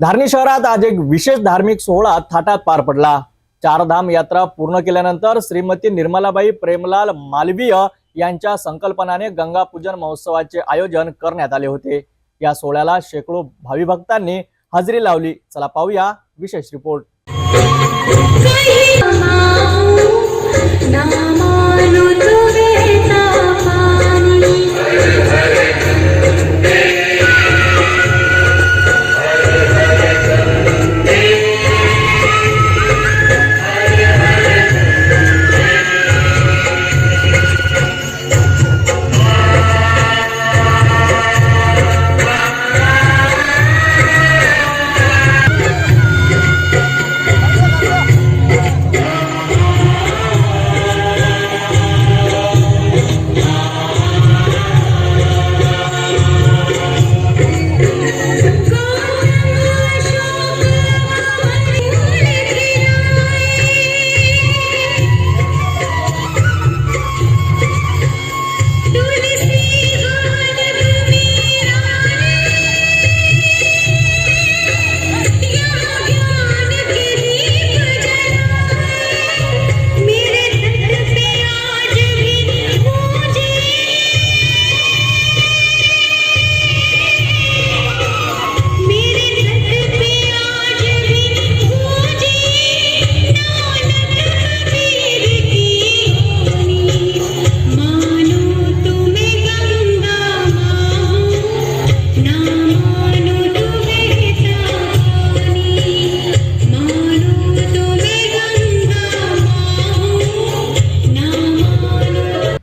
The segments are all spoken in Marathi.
धारणी शहरात आज एक विशेष धार्मिक सोहळा थाटात पार पडला। चारधाम यात्रा पूर्ण केल्यानंतर श्रीमती निर्मलाबाई प्रेमलाल मालवीय यांच्या संकल्पनाने गंगा पूजन महोत्सवाचे आयोजन करण्यात आले होते। या सोहळ्याला शेकडो भावी भक्तांनी हजेरी लावली। चला पाहूया विशेष रिपोर्ट।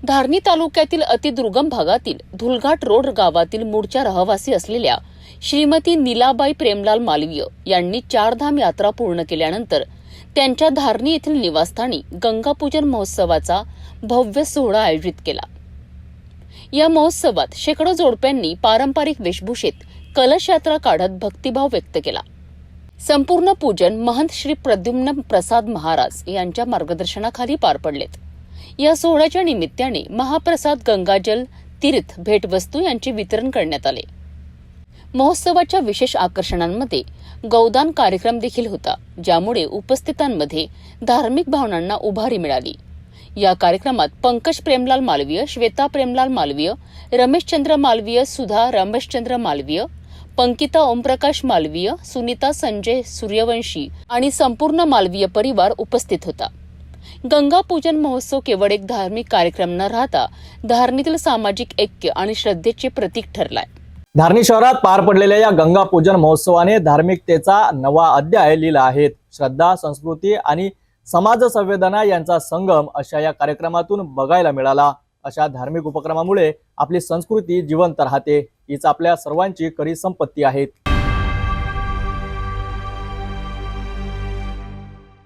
धारणी तालुक्यातील अतिदुर्गम भागातील धुलघाट रोड गावातील मूळच्या रहिवासी असलेल्या श्रीमती नीलाबाई प्रेमलाल मालवीय यांनी चारधाम यात्रा पूर्ण केल्यानंतर त्यांच्या धारणी येथील निवासस्थानी गंगापूजन महोत्सवाचा भव्य सोहळा आयोजित केला। या महोत्सवात शेकडो जोडप्यांनी पारंपरिक वेशभूषेत कलश यात्रा काढत भक्तिभाव व्यक्त केला। संपूर्ण पूजन महंत श्री प्रद्युम्न प्रसाद महाराज यांच्या मार्गदर्शनाखाली पार पडलेत। या सोहळ्याच्या निमित्ताने महाप्रसाद, गंगाजल, तीर्थ, भेटवस्तू यांचे वितरण करण्यात आले। महोत्सवाच्या विशेष आकर्षणांमध्ये गौदान कार्यक्रम देखील होता, ज्यामुळे उपस्थितांमध्ये धार्मिक भावनांना उभारी मिळाली। या कार्यक्रमात पंकज प्रेमलाल मालवीय, श्वेता प्रेमलाल मालवीय, रमेशचंद्र मालवीय, सुधा रमेशचंद्र मालवीय, पंकिता ओमप्रकाश मालवीय, सुनीता संजय सूर्यवंशी आणि संपूर्ण मालवीय परिवार उपस्थित होता। गंगा पूजन महोत्सव केवळ एक धार्मिक कार्यक्रम न राहता धारणीतील सामाजिक ऐक्य आणि श्रद्धेचे प्रतीक ठरलाय। धारणी शहरात पार पडलेल्या या गंगा पूजन महोत्सवाने धार्मिकतेचा नवा अध्याय लिहिला आहे। श्रद्धा, संस्कृती आणि समाज संवेदना यांचा संगम अशा या कार्यक्रमातून बघायला मिळाला। अशा धार्मिक उपक्रमामुळे आपली संस्कृती जिवंत राहते, हीच आपल्या सर्वांची खरी संपत्ती आहे।